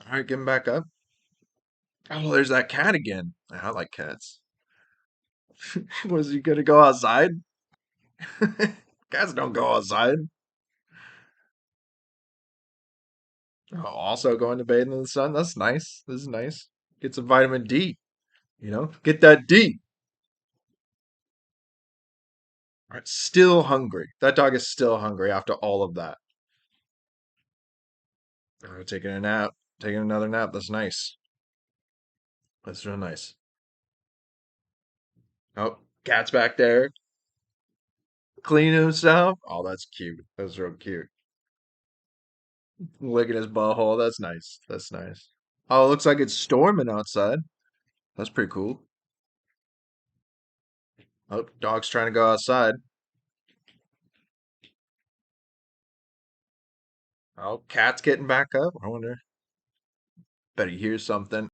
All right, get him back up. Oh, there's that cat again. I like cats. Was he gonna go outside? Cats don't go outside. Oh, also going to bathe in the sun. That's nice. This is nice. Get some vitamin D. Get that D. All right, still hungry. That dog is still hungry after all of that. Oh, taking a nap. Taking another nap. That's nice. That's real nice. Oh, cat's back there. Cleaning himself. Oh, that's cute. That's real cute. Licking his butthole. That's nice. That's nice. Oh, it looks like it's storming outside. That's pretty cool. Oh, dog's trying to go outside. Oh, cat's getting back up. I wonder. Bet he hears something.